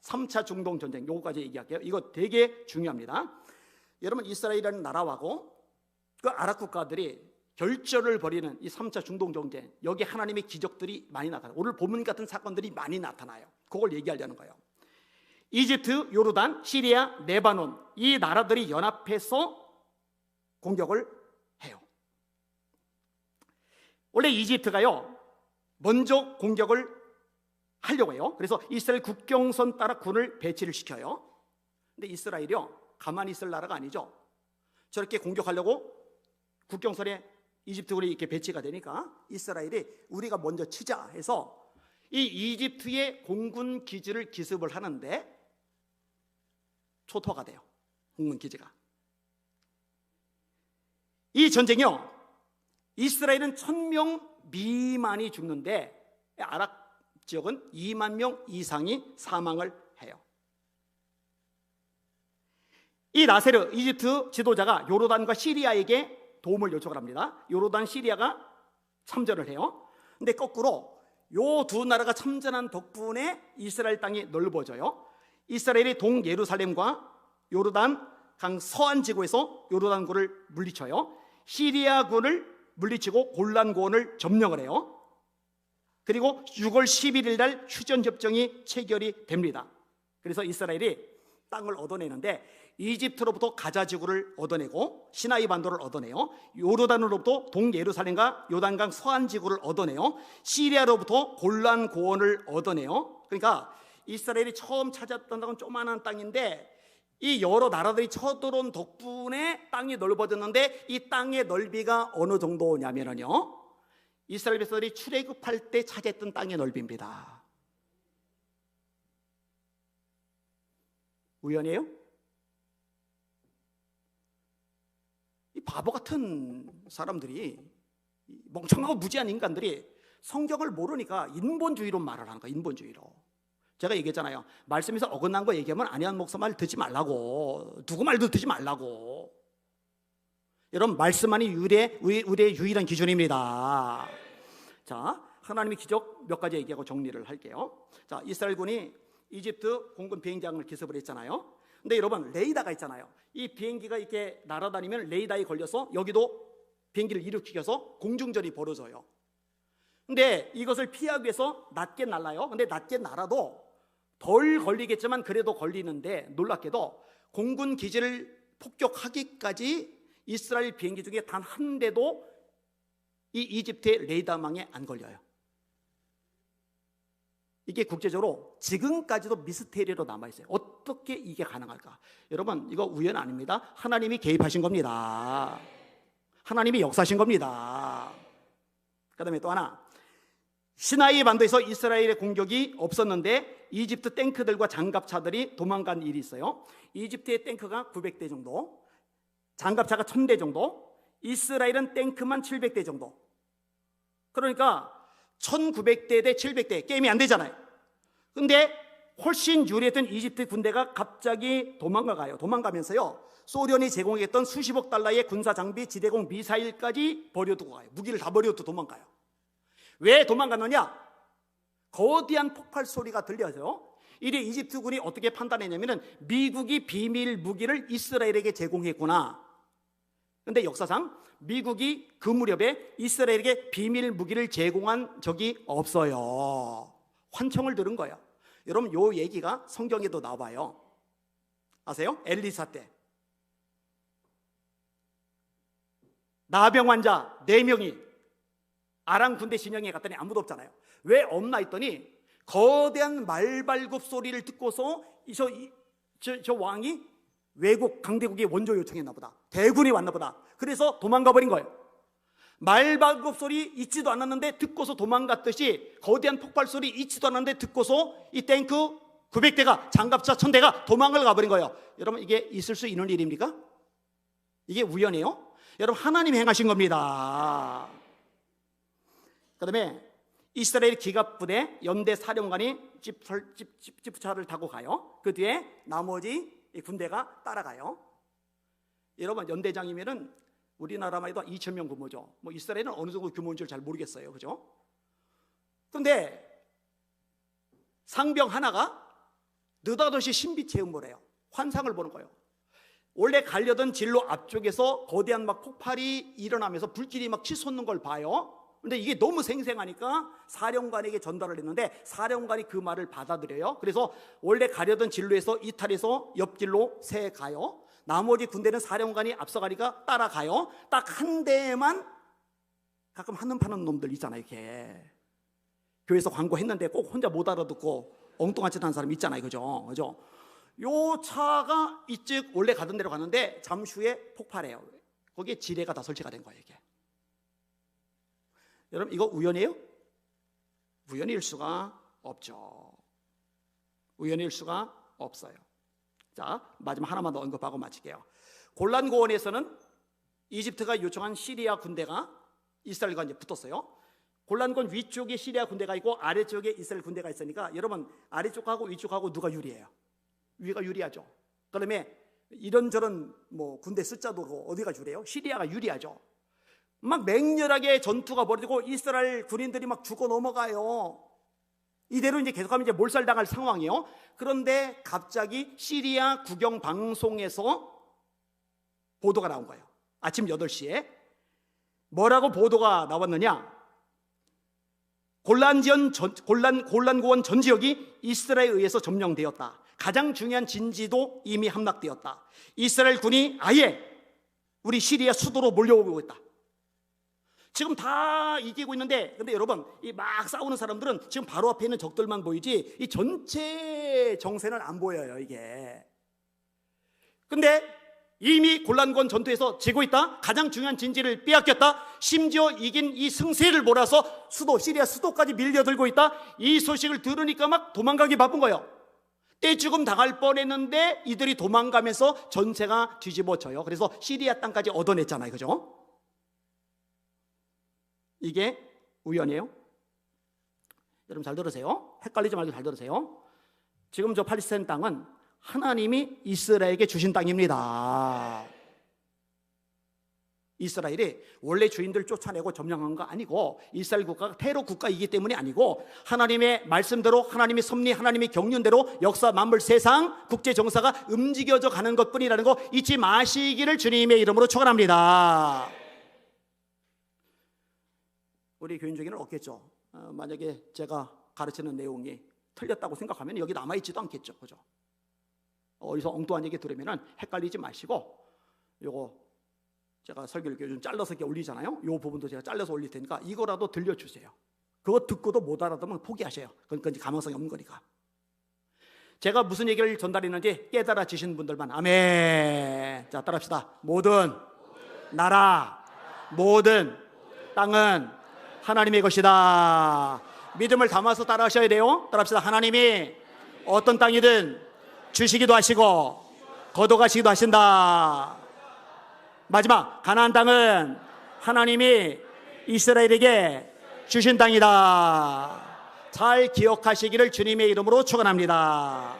3차 중동 전쟁, 요거까지 얘기할게요. 이거 되게 중요합니다. 여러분, 이스라엘이라는 나라하고 그 아랍 국가들이 결전을 벌이는 이 3차 중동 전쟁, 여기 하나님의 기적들이 많이 나타나요. 오늘 본문 같은 사건들이 많이 나타나요. 그걸 얘기하려는 거예요. 이집트, 요르단, 시리아, 레바논, 이 나라들이 연합해서 공격을 해요. 원래 이집트가요, 먼저 공격을 하려고 해요. 그래서 이스라엘 국경선 따라 군을 배치를 시켜요. 근데 이스라엘이요, 가만히 있을 나라가 아니죠. 저렇게 공격하려고 국경선에 이집트군이 이렇게 배치가 되니까 이스라엘이 우리가 먼저 치자 해서 이 이집트의 공군 기지를 기습을 하는데 초토화가 돼요. 공군 기지가. 이 전쟁이요, 이스라엘은 1000명 미만이 죽는데 아랍 지역은 2만 명 이상이 사망을 해요. 이 나세르 이집트 지도자가 요르단과 시리아에게 도움을 요청을 합니다. 요르단, 시리아가 참전을 해요. 근데 거꾸로 요 두 나라가 참전한 덕분에 이스라엘 땅이 넓어져요. 이스라엘이 동예루살렘과 요르단 강 서안 지구에서 요르단군을 물리쳐요. 시리아군을 물리치고 골란고원을 점령을 해요. 그리고 6월 11일 날 휴전협정이 체결이 됩니다. 그래서 이스라엘이 땅을 얻어내는데 이집트로부터 가자 지구를 얻어내고 시나이 반도를 얻어내요. 요르단으로부터 동예루살렘과 요단강 서안 지구를 얻어내요. 시리아로부터 골란 고원을 얻어내요. 그러니까 이스라엘이 처음 찾았던 땅은 조그마한 땅인데 이 여러 나라들이 쳐들어온 덕분에 땅이 넓어졌는데 이 땅의 넓이가 어느 정도냐면요, 이스라엘 백성들이 출애굽할 때 차지했던 땅의 넓이입니다. 우연이에요? 이 바보 같은 사람들이, 멍청하고 무지한 인간들이 성경을 모르니까 인본주의로 말을 하는 거야. 인본주의로. 제가 얘기했잖아요. 말씀에서 어긋난 거 얘기하면 안희환 목사 말 듣지 말라고, 누구 말도 듣지 말라고. 여러분, 말씀만이 우리의 유일한 기준입니다. 자, 하나님의 기적 몇 가지 얘기하고 정리를 할게요. 자, 이스라엘군이 이집트 공군 비행장을 기습을 했잖아요. 근데 여러분, 레이더가 있잖아요. 이 비행기가 이렇게 날아다니면 레이더에 걸려서 여기도 비행기를 일으키셔서 공중전이 벌어져요. 근데 이것을 피하기 위해서 낮게 날아요. 근데 낮게 날아도 덜 걸리겠지만 그래도 걸리는데, 놀랍게도 공군 기지를 폭격하기까지 이스라엘 비행기 중에 단 한 대도 이 이집트의 레이더망에 안 걸려요. 이게 국제적으로 지금까지도 미스테리로 남아있어요. 어떻게 이게 가능할까? 여러분, 이거 우연 아닙니다. 하나님이 개입하신 겁니다. 하나님이 역사하신 겁니다. 그 다음에 또 하나, 시나이 반도에서 이스라엘의 공격이 없었는데 이집트 탱크들과 장갑차들이 도망간 일이 있어요. 이집트의 탱크가 900대 정도, 장갑차가 1000대 정도, 이스라엘은 탱크만 700대 정도. 그러니까 1900대 대 700대, 게임이 안 되잖아요. 근데 훨씬 유리했던 이집트 군대가 갑자기 도망가요. 도망가면서요, 소련이 제공했던 수십억 달러의 군사 장비, 지대공 미사일까지 버려두고 가요. 무기를 다 버려두고 도망가요. 왜 도망갔느냐? 거대한 폭발 소리가 들려서요. 이래 이집트군이 어떻게 판단했냐면은 미국이 비밀 무기를 이스라엘에게 제공했구나. 근데 역사상 미국이 그 무렵에 이스라엘에게 비밀 무기를 제공한 적이 없어요. 환청을 들은 거예요. 여러분, 요 얘기가 성경에도 나와요. 아세요? 엘리사 때 나병 환자 4명이 아람 군대 진영에 갔더니 아무도 없잖아요. 왜 없나 했더니 거대한 말발굽 소리를 듣고서 저 왕이 외국 강대국의 원조 요청했나 보다. 대군이 왔나 보다. 그래서 도망가 버린 거예요. 말발굽 소리 있지도 않았는데 듣고서 도망갔듯이 거대한 폭발 소리 있지도 않았는데 듣고서 이 탱크 900대가, 장갑차 1000대가 도망을 가버린 거예요. 여러분, 이게 있을 수 있는 일입니까? 이게 우연이에요? 여러분, 하나님이 행하신 겁니다. 그 다음에 이스라엘 기갑부대 연대 사령관이 지프차를 타고 가요. 그 뒤에 나머지 군대가 따라가요. 여러분, 연대장이면은 우리나라만 해도 2000명 규모죠. 뭐 이스라엘은 어느 정도 규모인지 잘 모르겠어요. 그죠? 근데 상병 하나가 느닷없이 신비 체험을 해요. 환상을 보는 거예요. 원래 가려던 진로 앞쪽에서 거대한 막 폭발이 일어나면서 불길이 막 치솟는 걸 봐요. 근데 이게 너무 생생하니까 사령관에게 전달을 했는데 사령관이 그 말을 받아들여요. 그래서 원래 가려던 진로에서 이탈해서 옆길로 새 가요. 나머지 군대는 사령관이 앞서가니까 따라가요. 딱 한 대만, 가끔 한눈 파는 놈들 있잖아요. 이렇게 교회에서 광고했는데 꼭 혼자 못 알아듣고 엉뚱하지 않은 사람 있잖아요. 그죠? 요 차가 이쪽 원래 가던 데로 가는데 잠시 후에 폭발해요. 거기에 지뢰가 다 설치가 된 거예요. 이게. 여러분, 이거 우연이에요? 우연일 수가 없죠. 우연일 수가 없어요. 자, 마지막 하나만 더 언급하고 마칠게요. 골란 고원에서는 이집트가 요청한 시리아 군대가 이스라엘과 이제 붙었어요. 골란고원 위쪽에 시리아 군대가 있고 아래쪽에 이스라엘 군대가 있으니까 여러분, 아래쪽하고 위쪽하고 누가 유리해요? 위가 유리하죠. 그다음에 이런저런 뭐 군대 숫자도 어디가 유리해요? 시리아가 유리하죠. 막 맹렬하게 전투가 벌어지고 이스라엘 군인들이 막 죽어 넘어가요. 이대로 이제 계속하면 이제 몰살당할 상황이에요. 그런데 갑자기 시리아 국영 방송에서 보도가 나온 거예요. 아침 8시에 뭐라고 보도가 나왔느냐? 골란고원 전 지역이 이스라엘에 의해서 점령되었다. 가장 중요한 진지도 이미 함락되었다. 이스라엘 군이 아예 우리 시리아 수도로 몰려오고 있다. 지금 다 이기고 있는데, 근데 여러분, 이 막 싸우는 사람들은 지금 바로 앞에 있는 적들만 보이지 이 전체 정세는 안 보여요. 이게. 근데 이미 골란고원 전투에서 지고 있다. 가장 중요한 진지를 빼앗겼다. 심지어 이긴 이 승세를 몰아서 시리아 수도까지 밀려들고 있다. 이 소식을 들으니까 막 도망가기 바쁜 거예요. 떼죽음 당할 뻔했는데 이들이 도망가면서 전세가 뒤집어져요. 그래서 시리아 땅까지 얻어냈잖아요. 그죠? 이게 우연이에요? 여러분 잘 들으세요. 헷갈리지 말고 잘 들으세요. 지금 저 팔레스타인 땅은 하나님이 이스라엘에게 주신 땅입니다. 이스라엘이 원래 주인들 쫓아내고 점령한 거 아니고, 이스라엘 국가가 테러 국가이기 때문이 아니고, 하나님의 말씀대로, 하나님의 섭리, 하나님의 경륜대로 역사 만물 세상 국제 정사가 움직여져 가는 것뿐이라는 거 잊지 마시기를 주님의 이름으로 축원합니다. 우리 교인 중에는 없겠죠. 만약에 제가 가르치는 내용이 틀렸다고 생각하면 여기 남아있지도 않겠죠. 그죠? 어디서 엉뚱한 얘기 들으면 헷갈리지 마시고, 요거 제가 설교를 좀 잘라서 이렇게 올리잖아요. 요 부분도 제가 잘라서 올릴 테니까 이거라도 들려주세요. 그거 듣고도 못 알아듣으면 포기하세요. 그건 가망성이 없는 거니까. 제가 무슨 얘기를 전달했는지 깨달아지신 분들만 아멘. 자, 따라합시다. 모든 나라, 모든 땅은 하나님의 것이다. 믿음을 담아서 따라하셔야 돼요. 따라합시다. 하나님이 어떤 땅이든 주시기도 하시고 거둬가시기도 하신다. 마지막, 가나안 땅은 하나님이 이스라엘에게 주신 땅이다. 잘 기억하시기를 주님의 이름으로 축원합니다.